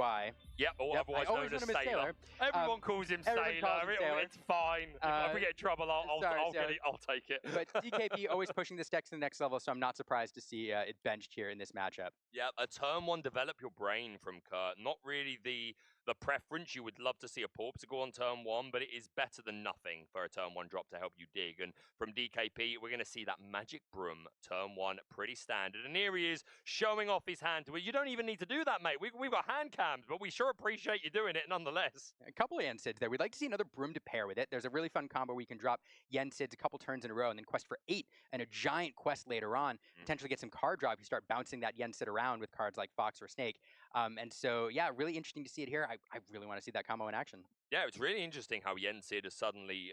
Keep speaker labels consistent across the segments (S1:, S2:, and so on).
S1: Why?
S2: Yep, or
S1: Yep,
S2: otherwise
S1: I always
S2: known as
S1: know him as
S2: Sailor. Everyone calls him Sailor.
S1: calls him Sailor.
S2: It's fine. If we get in trouble, I'll take it.
S1: But DKP always pushing this deck to the next level, so I'm not surprised to see it benched here in this matchup.
S2: Yeah, a turn one, develop your brain from Kurt. Not really the preference. You would love to see a Pauper to go on turn one, but it is better than nothing for a turn one drop to help you dig. And from DKP, we're going to see that Magic Broom turn one, pretty standard. And here he is showing off his hand to it. You don't even need to do that, mate. We've got hand cams, but we sure appreciate you doing it nonetheless.
S1: A couple of Yensids there. We'd like to see another Broom to pair with it. There's a really fun combo where you can drop Yensids a couple turns in a row and then quest for 8 and a giant quest later on. Potentially get some card drop. You start bouncing that Yensid around with cards like Fox or Snake. And so, yeah, really interesting to see it here. I really want to see that combo in action.
S2: Yeah, it's really interesting how Yensid has suddenly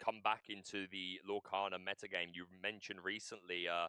S2: come back into the Lorcana metagame. You mentioned recently a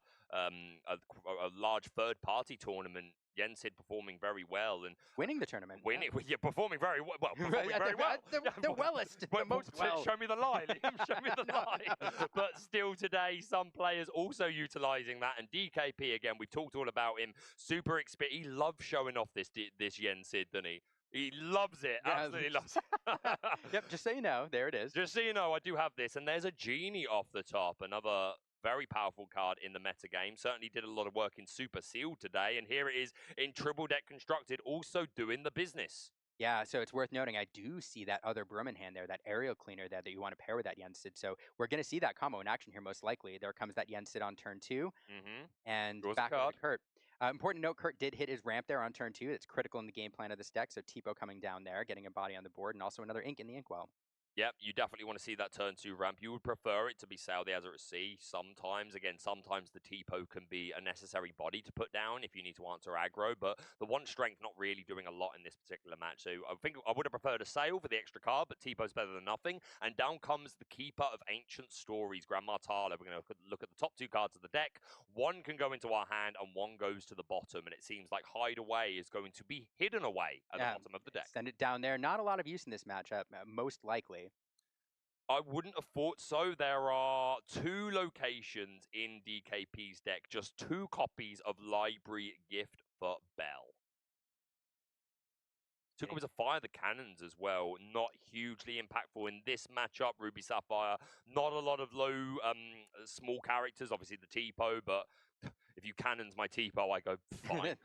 S2: large third-party tournament. Yensid performing very well and
S1: winning the tournament.
S2: Yeah, performing very well. Performing very well.
S1: The wellest, the most well.
S2: Show me the lie, Liam. Show me the lie. But still today, some players also utilizing that. And DKP, again, we've talked all about him. Super experienced. He loves showing off this Yensid, doesn't he? He loves it.
S1: Yeah.
S2: Absolutely loves it.
S1: Yep, just so you know, there it is.
S2: Just so you know, I do have this. And there's a Genie off the top. Another very powerful card in the meta game. Certainly did a lot of work in Super Sealed today. And here it is in Triple Deck Constructed, also doing the business.
S1: Yeah, so it's worth noting, I do see that other Broom in hand there, that Aerial Cleaner there that you want to pair with that Yensid. So we're going to see that combo in action here most likely. There comes that Yensid on turn 2. And back over to Kurt. Important note, Kurt did hit his ramp there on turn 2. It's critical in the game plan of this deck. So Tipo coming down there, getting a body on the board, and also another ink in the Inkwell.
S2: Yep, you definitely want to see that turn 2 ramp. You would prefer it to be Sail the Azure at Sea. Sometimes, again, sometimes the Tipo can be a necessary body to put down if you need to answer aggro, but the one strength not really doing a lot in this particular match. So I think I would have preferred a Sail for the extra card, but Tipo's better than nothing. And down comes the Keeper of Ancient Stories, Grandma Tala. We're going to look at the top 2 cards of the deck. One can go into our hand and one goes to the bottom, and it seems like Hideaway is going to be hidden away at the bottom of the deck.
S1: Send it down there. Not a lot of use in this matchup, most likely.
S2: I wouldn't have thought so. There are 2 locations in DKP's deck, just 2 copies of Library Gift for Bell. Took him as a Fire the Cannons as well. Not hugely impactful in this matchup. Ruby Sapphire, not a lot of low, small characters. Obviously the Tipo, but if you cannons my Tipo, I go, fine.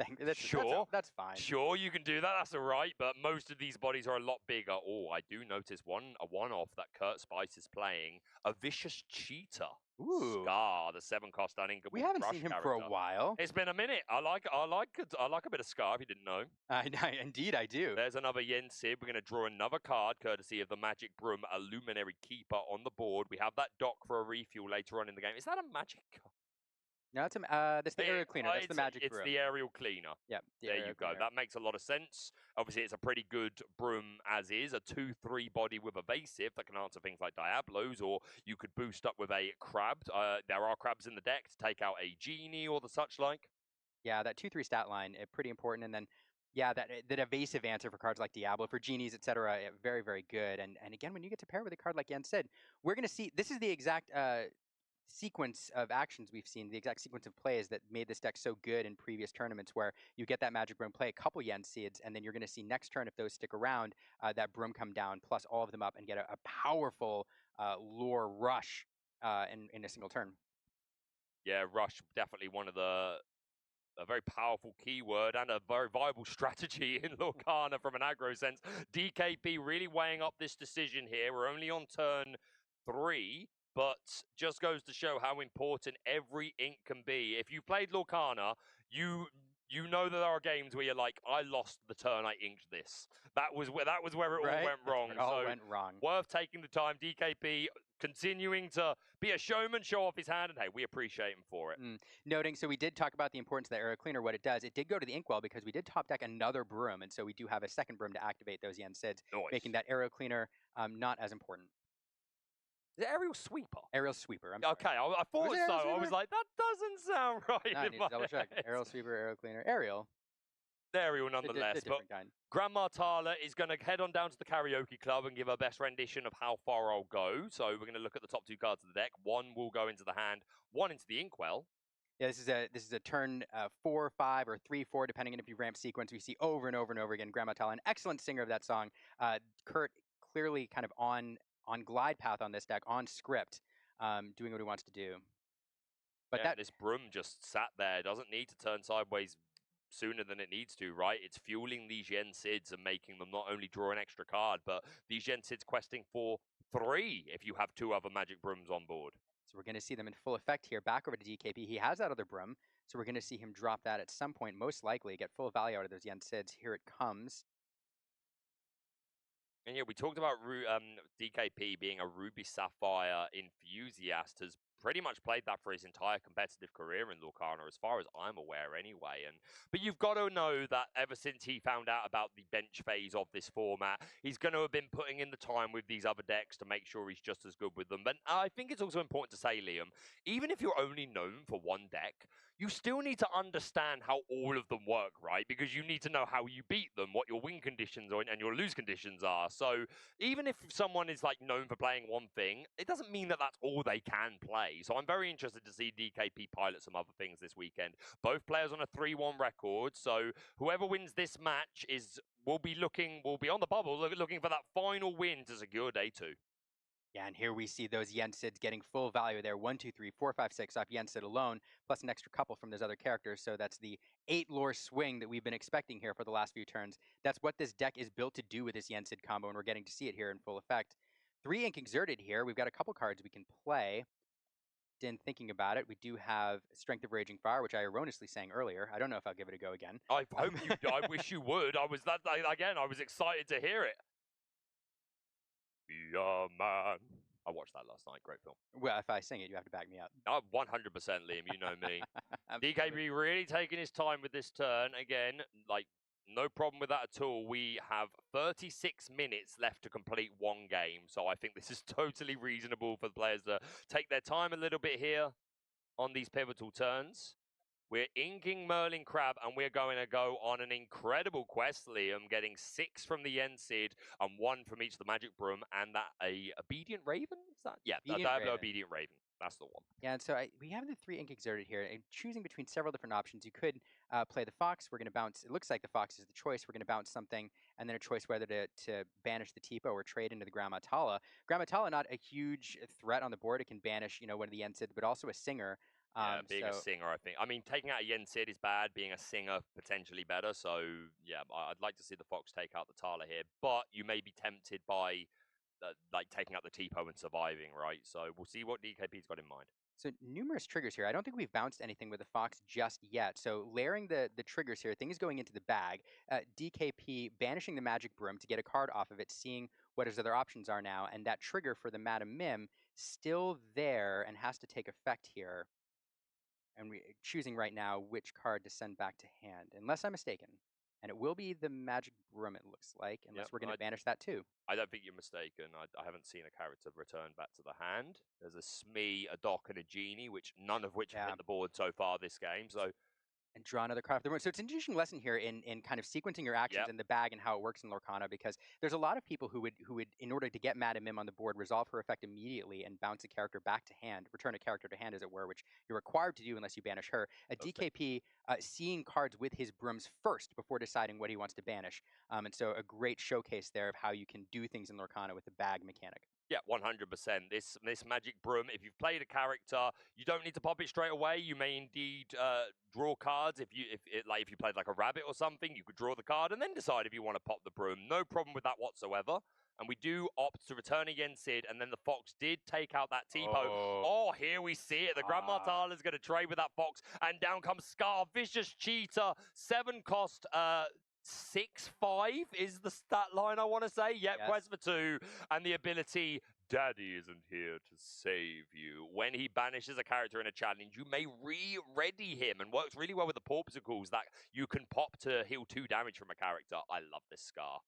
S1: That's fine.
S2: Sure, you can do that. That's all right. But most of these bodies are a lot bigger. Oh, I do notice a one-off that Kurt Spice is playing. A Vicious Cheetah.
S1: Ooh.
S2: Scar, the 7-cost uninkable.
S1: We haven't seen him for a while.
S2: It's been a minute. I like a bit of Scar, if you didn't know.
S1: Indeed, I do.
S2: There's another Yensid. We're going to draw another card, courtesy of the Magic Broom, a Luminary Keeper on the board. We have that dock for a refuel later on in the game. Is that a magic card?
S1: No, that's the Aerial Cleaner. That's the Magic Broom.
S2: It's the Aerial Cleaner.
S1: Yep.
S2: There you go. That makes a lot of sense. Obviously, it's a pretty good Broom as is. A 2/3 body with Evasive that can answer things like Diablos, or you could boost up with a Crab. There are Crabs in the deck to take out a Genie or the such like.
S1: Yeah, that 2/3 stat line, pretty important. And then, yeah, that evasive answer for cards like Diablo, for Genies, etc., very, very good. And again, when you get to pair with a card like Yen said, we're going to see, this is the exact sequence of actions we've seen, the exact sequence of plays that made this deck so good in previous tournaments, where you get that Magic Broom, play a couple Yensids, and then you're going to see next turn, if those stick around, that Broom come down, plus all of them up, and get a powerful lore rush in a single turn.
S2: Yeah, rush, definitely one of a very powerful keyword and a very viable strategy in Lorcana from an aggro sense. DKP really weighing up this decision here. We're only on turn 3. But just goes to show how important every ink can be. If you played Lorcana, you know that there are games where you're like, I lost the turn I inked this. That was where it all went wrong.
S1: Went wrong.
S2: Worth taking the time. DKP continuing to be a showman, show off his hand, and hey, we appreciate him for it.
S1: Noting, so we did talk about the importance of the Aerial Cleaner, what it does. It did go to the Inkwell because we did top deck another Broom, and so we do have a second Broom to activate those Yensids, making that Aerial Cleaner not as important.
S2: Is it Aerial Sweeper?
S1: Aerial Sweeper.
S2: Okay, I thought so. I was like, that doesn't sound right.
S1: No, I need to double check. Aerial Sweeper, Aerial Cleaner, Aerial.
S2: Aerial nonetheless. But Grandma Tala is going to head on down to the karaoke club and give her best rendition of how far I'll go. So we're going to look at the top 2 cards of the deck. One will go into the hand, one into the Inkwell.
S1: Yeah, this is a turn 4, 5, or 3, 4, depending on if you ramp sequence. We see over and over and over again. Grandma Tala, an excellent singer of that song. Kurt clearly kind of on glide path on this deck, on script, doing what he wants to do. But
S2: Yeah,
S1: that
S2: and this broom just sat there. It doesn't need to turn sideways sooner than it needs to, right? It's fueling these Yen Sids and making them not only draw an extra card, but these Yen Sids questing for 3 if you have 2 other magic brooms on board.
S1: So we're going to see them in full effect here. Back over to DKP. He has that other broom, so we're going to see him drop that at some point, most likely, get full value out of those Yen Sids. Here it comes.
S2: And yeah, we talked about DKP being a Ruby Sapphire enthusiast, has pretty much played that for his entire competitive career in Lorcana, as far as I'm aware anyway. But you've got to know that ever since he found out about the bench phase of this format, he's going to have been putting in the time with these other decks to make sure he's just as good with them. But I think it's also important to say, Liam, even if you're only known for one deck, you still need to understand how all of them work, right? Because you need to know how you beat them, what your win conditions are and your lose conditions are. So even if someone is like known for playing one thing, it doesn't mean that that's all they can play. So I'm very interested to see DKP pilot some other things this weekend. Both players on a 3-1 record. So whoever wins this match will be on the bubble, looking for that final win to secure day 2.
S1: Yeah, and here we see those Yen Sids getting full value there. 1, 2, 3, 4, 5, 6 off Yen Sid alone, plus an extra couple from those other characters. So that's the 8 lore swing that we've been expecting here for the last few turns. That's what this deck is built to do with this Yen Sid combo, and we're getting to see it here in full effect. 3 Ink Exerted here. We've got a couple cards we can play. In thinking about it, we do have Strength of Raging Fire, which I erroneously sang earlier. I don't know if I'll give it a go again.
S2: I hope you. I wish you would. I was excited to hear it. Yeah, man. I watched that last night. Great film.
S1: Well, if I sing it, you have to back me up.
S2: 100%, Liam. You know me.
S1: Absolutely.
S2: DKP really taking his time with this turn. Again, like, no problem with that at all. We have 36 minutes left to complete one game. So I think this is totally reasonable for the players to take their time a little bit here on these pivotal turns. We're inking Merlin Crab, and we're going to go on an incredible quest, Liam, getting 6 from the Yen Sid and 1 from each of the Magic Broom, and that a Obedient Raven? Is that? Yeah, Obedient Raven. That's the one.
S1: Yeah, and so we have the 3 Ink Exerted here, and choosing between several different options. You could play the Fox. We're going to bounce. It looks like the Fox is the choice. We're going to bounce something, and then a choice whether to banish the Tipo or trade into the Grandma Tala. Grandma Tala, not a huge threat on the board. It can banish, one of the Yen Sid, but also a Singer.
S2: Yeah, being a singer, I think. I mean, taking out a Yen Sid is bad. Being a singer, potentially better. So, yeah, I'd like to see the Fox take out the Tala here. But you may be tempted by, taking out the Tipo and surviving, right? So we'll see what DKP's got in mind.
S1: So numerous triggers here. I don't think we've bounced anything with the Fox just yet. So layering the triggers here, things going into the bag. DKP banishing the Magic Broom to get a card off of it, seeing what his other options are now, and that trigger for the Madam Mim still there and has to take effect here. And we're choosing right now which card to send back to hand, unless I'm mistaken. And it will be the Magic Broom, it looks like, unless we're going to banish that too.
S2: I don't think you're mistaken. I haven't seen a character return back to the hand. There's a Smee, a Doc, and a Genie, none of which have hit the board so far this game. So
S1: and draw another card off the board. So it's an interesting lesson here in kind of sequencing your actions in the bag and how it works in Lorcana, because there's a lot of people who would, in order to get Madam Mim on the board, resolve her effect immediately and bounce a character back to hand, return a character to hand, as it were, which you're required to do unless you banish her. A DKP seeing cards with his brooms first before deciding what he wants to banish. And so a great showcase there of how you can do things in Lorcana with the bag mechanic.
S2: Yeah, 100%. This Magic Broom, if you've played a character, you don't need to pop it straight away. You may indeed draw cards. If you played like a rabbit or something, you could draw the card and then decide if you want to pop the broom. No problem with that whatsoever. And we do opt to return a Yen Sid, and then the Fox did take out that Tipo. Oh, here we see it. The Grandma Tala is going to trade with that Fox, and down comes Scar. Vicious Cheetah, 7 cost, 6-5 is the stat line, I want to say. Yep, yes. Quest for 2, and the ability, Daddy isn't here to save you. When he banishes a character in a challenge, you may re-ready him, and works really well with the Porpsicles that you can pop to heal 2 damage from a character. I love this Scar.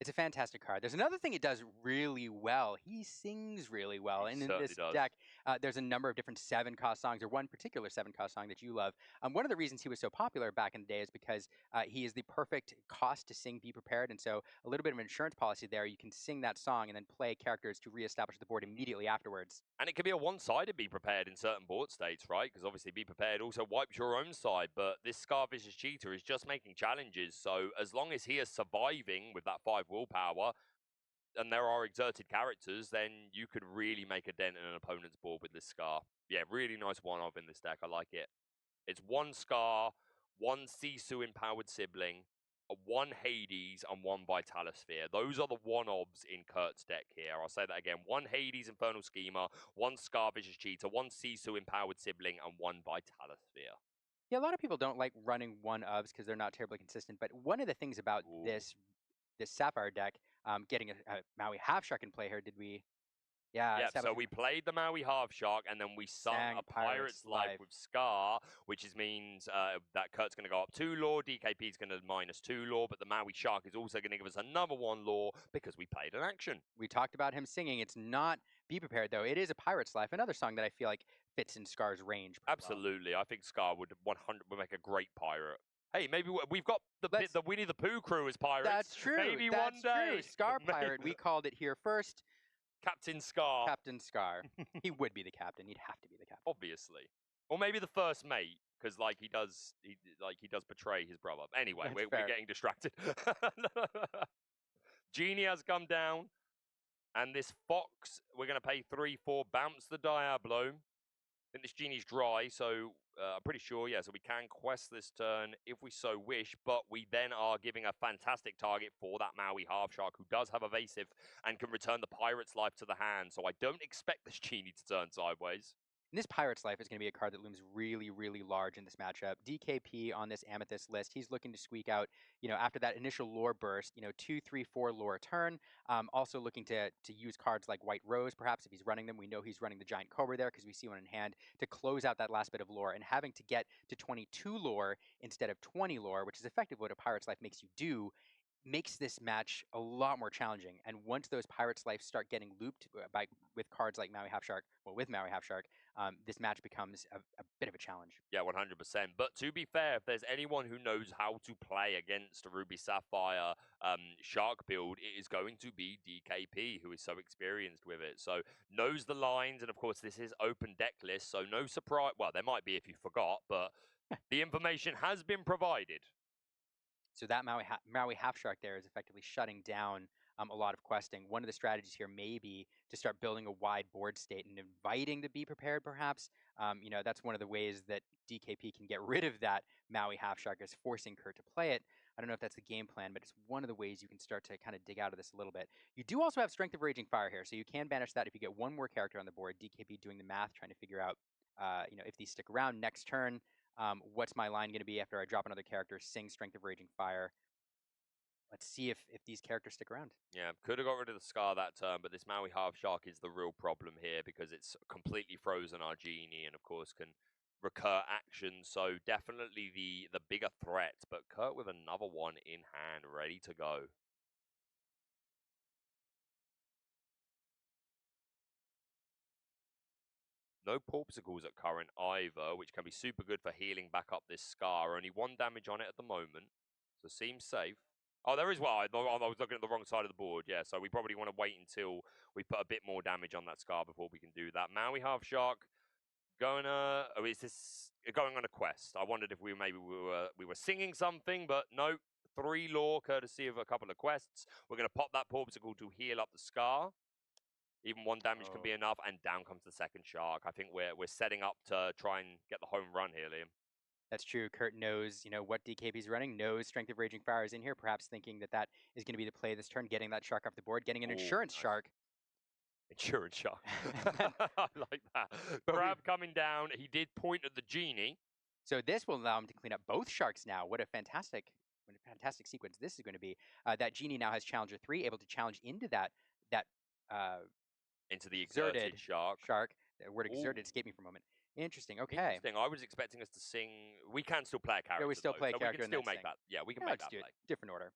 S1: It's a fantastic card. There's another thing it does really well. He sings really well.
S2: He
S1: And in
S2: certainly
S1: this
S2: does.
S1: deck, there's a number of different 7-cost songs, or one particular 7-cost song that you love. One of the reasons he was so popular back in the day is because he is the perfect cost to sing Be Prepared. And so a little bit of insurance policy there. You can sing that song and then play characters to reestablish the board immediately afterwards.
S2: And it can be a one-sided Be Prepared in certain board states, right? Because obviously Be Prepared also wipes your own side, but this Scar Vicious Cheetah is just making challenges. So as long as he is surviving with that 5 willpower, and there are exerted characters, then you could really make a dent in an opponent's board with this Scar. Yeah, really nice one-of in this deck. I like it. It's 1 Scar, 1 Sisu empowered sibling, a 1 Hades, and 1 Vitalosphere. Those are the one-obs in Kurt's deck here. I'll say that again. 1 Hades Infernal Schema, 1 Scar Vicious Cheetah, 1 Sisu empowered sibling, and 1 Vitalosphere.
S1: Yeah, a lot of people don't like running 1-ofs because they're not terribly consistent. But one of the things about
S2: Ooh.
S1: this Sapphire deck, getting a Maui Half Shark in play here, did we? Yeah,
S2: So we played the Maui Half Shark, and then we sung
S1: sang
S2: a Pirate's Life with Scar, which means that Kurt's going to go up 2 lore, DKP is going to -2 lore, but the Maui Shark is also going to give us another 1 lore because we played an action.
S1: We talked about him singing. It's not Be Prepared, though. It is A Pirate's Life, another song that I feel like fits in Scar's range pretty
S2: Absolutely.
S1: well.
S2: I think Scar would 100 would make a great pirate. Hey, maybe we've got the Winnie the Pooh crew as pirates.
S1: That's true.
S2: Maybe
S1: That's
S2: one day.
S1: True. Scar Pirate. We called it here first.
S2: Captain Scar.
S1: Captain Scar. He would be the captain. He'd have to be the captain.
S2: Obviously. Or maybe the first mate, because he does betray his brother. Anyway, we're getting distracted. Genie has come down, and this Fox, we're going to pay 3/4, bounce the Diablo. I think this Genie's dry, so I'm pretty sure, yeah, so we can quest this turn if we so wish, but we then are giving a fantastic target for that Maui Half Shark, who does have evasive and can return the Pirate's Life to the hand, so I don't expect this Genie to turn sideways.
S1: And this Pirate's Life is going to be a card that looms really, really large in this matchup. DKP on this Amethyst list, he's looking to squeak out, after that initial lore burst, 2, 3, 4 lore a turn. Also looking to use cards like White Rose, perhaps, if he's running them. We know he's running the Giant Cobra there because we see one in hand to close out that last bit of lore. And having to get to 22 lore instead of 20 lore, which is effectively what a Pirate's Life makes you do, makes this match a lot more challenging. And once those Pirates' Life start getting looped with cards like Maui Half Shark, with Maui Half Shark, this match becomes a bit of a challenge.
S2: Yeah, 100%. But to be fair, if there's anyone who knows how to play against a Ruby Sapphire Shark build, it is going to be DKP, who is so experienced with it. So knows the lines, and of course this is open deck list, so no surprise. Well, there might be if you forgot, but the information has been provided.
S1: So that Maui Half Shark there is effectively shutting down a lot of questing. One of the strategies here may be to start building a wide board state and inviting the Be Prepared, perhaps. That's one of the ways that DKP can get rid of that Maui Half Shark, is forcing Kurt to play it. I don't know if that's the game plan, but it's one of the ways you can start to kind of dig out of this a little bit. You do also have Strength of Raging Fire here, so you can banish that if you get one more character on the board. DKP doing the math, trying to figure out, if these stick around next turn. What's my line going to be after I drop another character, sing Strength of Raging Fire? Let's see if these characters stick around.
S2: Yeah, could have got rid of the Scar that turn, but this Maui Half Shark is the real problem here because it's completely frozen our Genie and, of course, can recur actions. So definitely the bigger threat, but Kurt with another one in hand, ready to go. No Porpsicles at current either, which can be super good for healing back up this Scar. Only 1 damage on it at the moment, so seems safe. Oh, there is one. I was looking at the wrong side of the board. Yeah, so we probably want to wait until we put a bit more damage on that Scar before we can do that. Maui Half Shark going is this going on a quest? I wondered if we were singing something, but no. 3 lore, courtesy of a couple of quests. We're going to pop that Porpsicle to heal up the Scar. Even 1 damage can be enough, and down comes the second Shark. I think we're setting up to try and get the home run here, Liam.
S1: That's true. Kurt knows, what DKP's running, knows Strength of Raging Fire is in here, perhaps thinking that is going to be the play this turn, getting that Shark off the board, getting an Insurance Shark.
S2: Insurance Shark. I like that. Crab coming down. He did point at the Genie.
S1: So this will allow him to clean up both Sharks now. What a fantastic sequence this is going to be. That Genie now has Challenger 3, able to challenge into that
S2: into the exerted Shark.
S1: The word exerted escaped me for a moment. Interesting. Okay.
S2: Interesting. I was expecting us to sing. We can still play a character.
S1: Yeah, we still play a character.
S2: We can still make that. Yeah, we can make that play.
S1: Different order.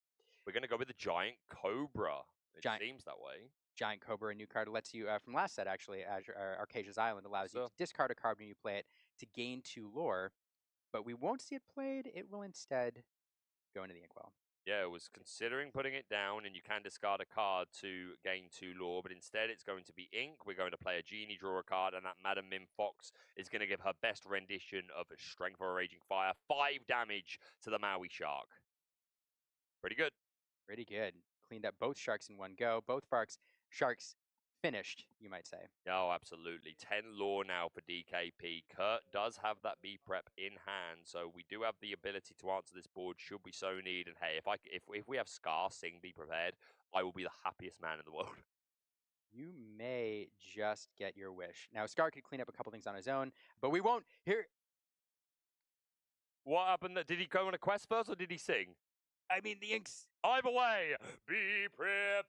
S2: We're going to go with the Giant Cobra. It
S1: Giant
S2: seems that way.
S1: Giant Cobra, a new card, lets you, from last set actually, Arcasia's Island, allows you
S2: So,
S1: to discard a card when you play it to gain 2 lore, but we won't see it played. It will instead go into the Inkwell.
S2: yeah, it was considering putting it down, and you can discard a card to gain 2 lore, but instead it's going to be ink. We're going to play a genie, draw a card, and that Madam Mim Fox is going to give her best rendition of Strength of a Raging Fire, 5 damage to the Maui Shark. Pretty good.
S1: Pretty good. Cleaned up both sharks in one go. Both sharks finished, you might say.
S2: Oh, absolutely. 10 lore now for DKP. Kurt does have that B prep in hand, so we do have the ability to answer this board should we so need. And hey, if we have Scar sing Be Prepared, I will be the happiest man in the world.
S1: You may just get your wish. Now, Scar could clean up a couple things on his own, but we won't. Here,
S2: What happened? Did he go on a quest first, or did he sing?
S1: I mean, the inks.
S2: Either way, be prepared.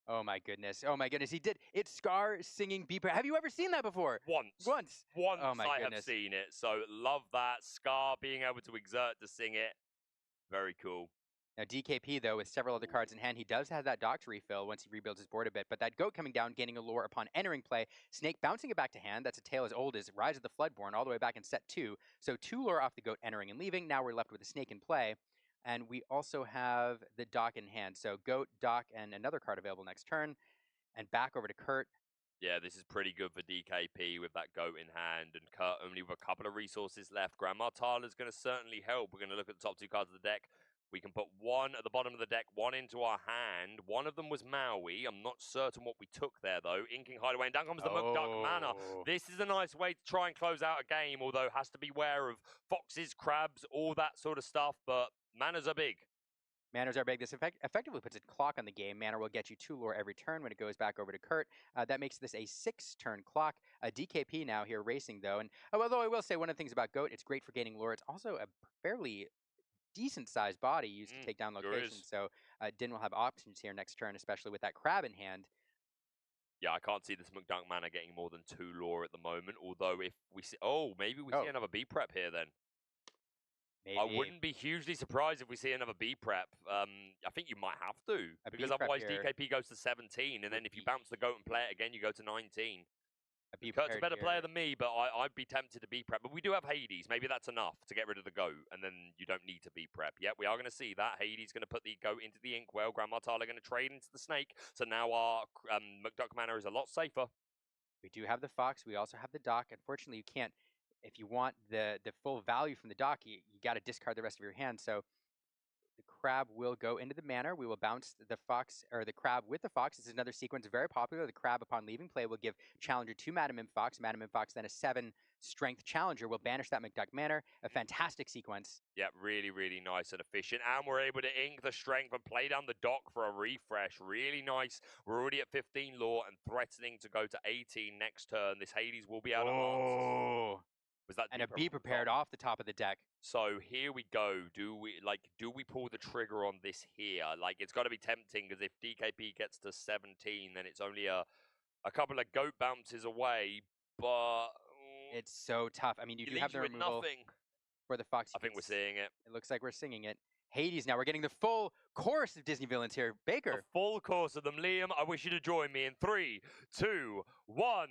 S1: Oh my goodness. Oh my goodness. He did. It's Scar singing Be Prepared. Have you ever seen that before?
S2: Once.
S1: Oh my
S2: I
S1: goodness.
S2: have seen it. So love that. Scar being able to exert to sing it. Very cool.
S1: Now, DKP, though, with several other cards in hand, he does have that dock to refill once he rebuilds his board a bit. But that goat coming down, gaining a lore upon entering play. Snake bouncing it back to hand. That's a tale as old as Rise of the Floodborn, all the way back in set 2. So 2 lore off the goat entering and leaving. Now we're left with a snake in play. And we also have the dock in hand. So goat, dock, and another card available next turn. And back over to Kurt.
S2: Yeah, this is pretty good for DKP with that goat in hand, and Kurt only with a couple of resources left. Grandma Tyler's going to certainly help. We're going to look at the top 2 cards of the deck. We can put one at the bottom of the deck, one into our hand. One of them was Maui. I'm not certain what we took there, though. Inking Hideaway, and down comes the McDuck Manor. This is a nice way to try and close out a game, although has to beware of foxes, crabs, all that sort of stuff, but manors are big.
S1: Manors are big. This effectively puts a clock on the game. Manor will get you 2 lore every turn when it goes back over to Kurt. That makes this a 6-turn clock. DKP now here racing, though. And although I will say one of the things about Goat, it's great for gaining lore. It's also a fairly decent-sized body used to take down locations. So Din will have options here next turn, especially with that crab in hand.
S2: Yeah, I can't see this McDuck Manor getting more than 2 lore at the moment. Although if we see... Oh, maybe we see another B prep here then.
S1: Maybe.
S2: I wouldn't be hugely surprised if we see another B prep. I think you might have to, because otherwise DKP goes to 17, and then if you bounce the goat and play it again, you go to 19. Kurt's a better player than me, but I'd be tempted to B prep. But we do have Hades. Maybe that's enough to get rid of the goat, and then you don't need to B prep. Yep, we are going to see that. Hades going to put the goat into the Inkwell. Grandma Tyler going to trade into the snake. So now our McDuck Manor is a lot safer.
S1: We do have the fox. We also have the dock. Unfortunately, you can't. If you want the full value from the dock, you got to discard the rest of your hand. So the crab will go into the manor. We will bounce the fox, or the crab with the fox. This is another sequence very popular. The crab, upon leaving play, will give challenger to Madam Mim Fox. Madam Mim Fox, then a 7 strength challenger will banish that McDuck Manor. A fantastic sequence.
S2: Yeah, really, really nice and efficient. And we're able to ink the strength and play down the dock for a refresh. Really nice. We're already at 15 lore and threatening to go to 18 next turn. This Hades will be out of answers. Was that
S1: and a Be Prepared off the top of the deck.
S2: So here we go. Do we pull the trigger on this here? Like, it's got to be tempting, because if DKP gets to 17, then it's only a couple of goat bounces away. But
S1: it's so tough. I mean, you do have the removal for the fox.
S2: I think we're seeing it.
S1: It looks like we're singing it. Hades. Now we're getting the full course of Disney villains here. Baker.
S2: The full course of them. Liam, I wish you to join me in 3, 2, 1.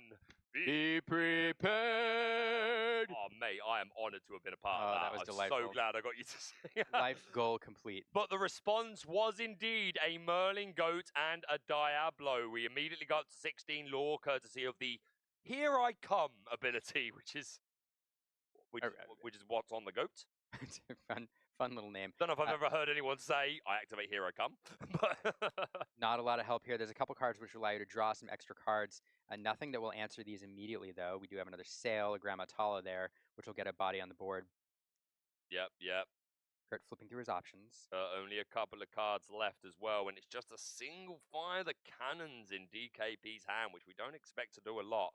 S1: Be prepared.
S2: Oh, mate, I am honored to have been a part of that.
S1: That was delightful.
S2: So glad I got you to sing.
S1: Life goal complete.
S2: But the response was indeed a Merlin Goat and a Diablo. We immediately got to 16 lore, courtesy of the Here I Come ability, which is what's on the goat.
S1: It's a fun little name.
S2: Don't know if I've ever heard anyone say, I activate Here I Come. But
S1: not a lot of help here. There's a couple cards which allow you to draw some extra cards. Nothing that will answer these immediately, though. We do have another Sail, a Grandma Tala there, which will get a body on the board.
S2: Yep.
S1: Kurt flipping through his options.
S2: Only a couple of cards left as well, and it's just a single fire the cannons in DKP's hand, which we don't expect to do a lot.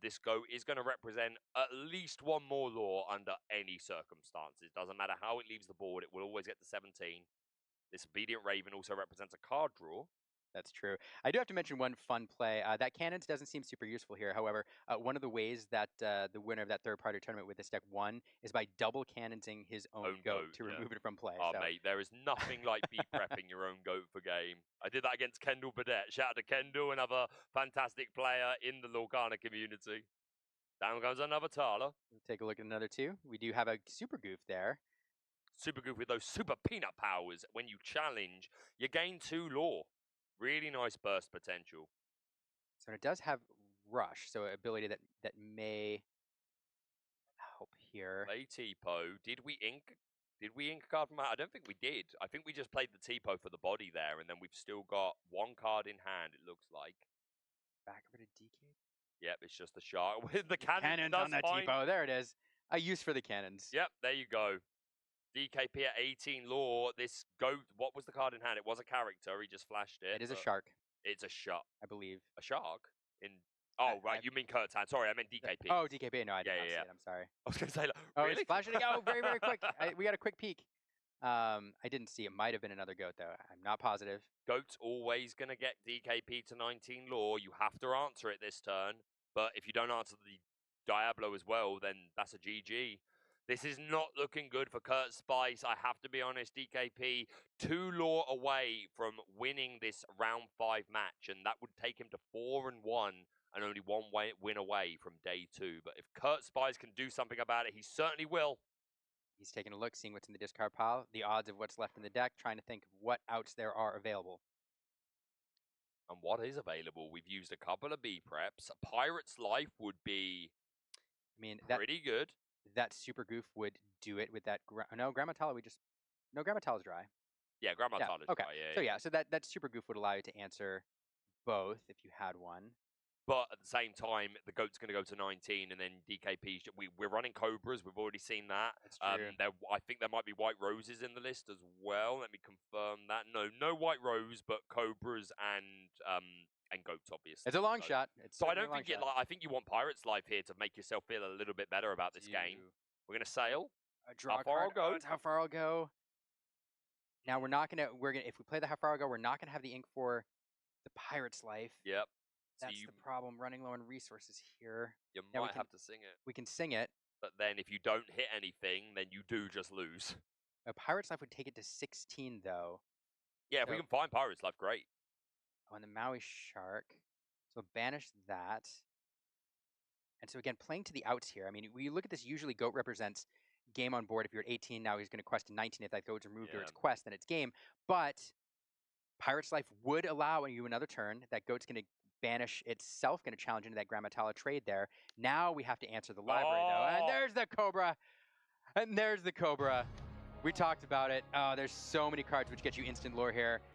S2: This goat is going to represent at least one more lore under any circumstances. Doesn't matter how it leaves the board, it will always get to 17. This Obedient Raven also represents a card draw.
S1: That's true. I do have to mention one fun play. That cannons doesn't seem super useful here. However, one of the ways that the winner of that third-party tournament with this deck won is by double cannonsing his own
S2: Own
S1: goat
S2: goat,
S1: to
S2: yeah.
S1: remove it from play.
S2: Oh,
S1: So.
S2: mate, there is nothing like B-prepping your own goat for game. I did that against Kendall Burdett. Shout out to Kendall, another fantastic player in the Lorcana community. Down goes another Tala.
S1: We'll take a look at another two. We do have a super goof there.
S2: Super good with those super peanut powers. When you challenge, you gain 2 lore. Really nice burst potential.
S1: So it does have rush, so ability that may help here.
S2: Play T-Po. Did we ink a card from that? I don't think we did. I think we just played the T-Po for the body there, and then we've still got 1 card in hand, it looks like.
S1: Back over to DK.
S2: Yep, it's just the shark with the cannons
S1: On the
S2: fine.
S1: T-Po. There it is. A use for the cannons.
S2: Yep, there you go. DKP at 18 lore. This goat, what was the card in hand? It was a character. He just flashed it.
S1: It is a shark.
S2: It's a shark.
S1: I believe.
S2: A shark? Oh, right. You mean Kurt's hand. Sorry, I meant DKP.
S1: Oh, DKP. No, I did not see it. I'm sorry.
S2: I was going to say, like,
S1: oh,
S2: really?
S1: It's flashing again. Oh, very, very quick. We got a quick peek. I didn't see it. Might have been another goat, though. I'm not positive.
S2: Goat's always going to get DKP to 19 lore. You have to answer it this turn. But if you don't answer the Diablo as well, then that's a GG. This is not looking good for Kurt Spice. I have to be honest, DKP 2 lore away from winning this round 5 match, and that would take him to 4-1 and only 1 win away from day 2. But if Kurt Spice can do something about it, he certainly will.
S1: He's taking a look, seeing what's in the discard pile, the odds of what's left in the deck, trying to think of what outs there are available.
S2: And what is available? We've used a couple of B preps. A Pirate's Life would be pretty good.
S1: That super goof would do it with that. No, Grammatala, no, Grammatala's dry.
S2: Yeah, Grammatala's
S1: okay.
S2: dry.
S1: Yeah. So that super goof would allow you to answer both if you had one.
S2: But at the same time, the goat's going to go to 19, and then DKP. We're running Cobras. We've already seen that.
S1: That's true.
S2: I think there might be White Roses in the list as well. Let me confirm that. No White Rose, but Cobras and goats, obviously.
S1: It's a long shot.
S2: So I don't think I think you want Pirate's Life here to make yourself feel a little bit better about this game. We're going to sail.
S1: Draw
S2: how far I'll go.
S1: How far I'll go. Now we're not gonna. If we play the how far I'll go, we're not gonna have the ink for the Pirate's Life.
S2: Yep.
S1: That's the problem. Running low on resources here.
S2: You might have to sing it.
S1: We can sing it.
S2: But then if you don't hit anything, then you do just lose.
S1: A Pirate's Life would take it to 16, though.
S2: Yeah, if we can find Pirate's Life, great.
S1: On the Maui Shark. So banish that. And so again, playing to the outs here. I mean, when you look at this, usually Goat represents game on board. If you're at 18, now he's going to quest to 19. If that Goat's removed or it's quest, then it's game. But Pirate's Life would allow you another turn. That Goat's going to banish itself, going to challenge into that Grammatala trade there. Now we have to answer the library, though. And there's the Cobra. And there's the Cobra. We talked about it. Oh, there's so many cards which get you instant lore here.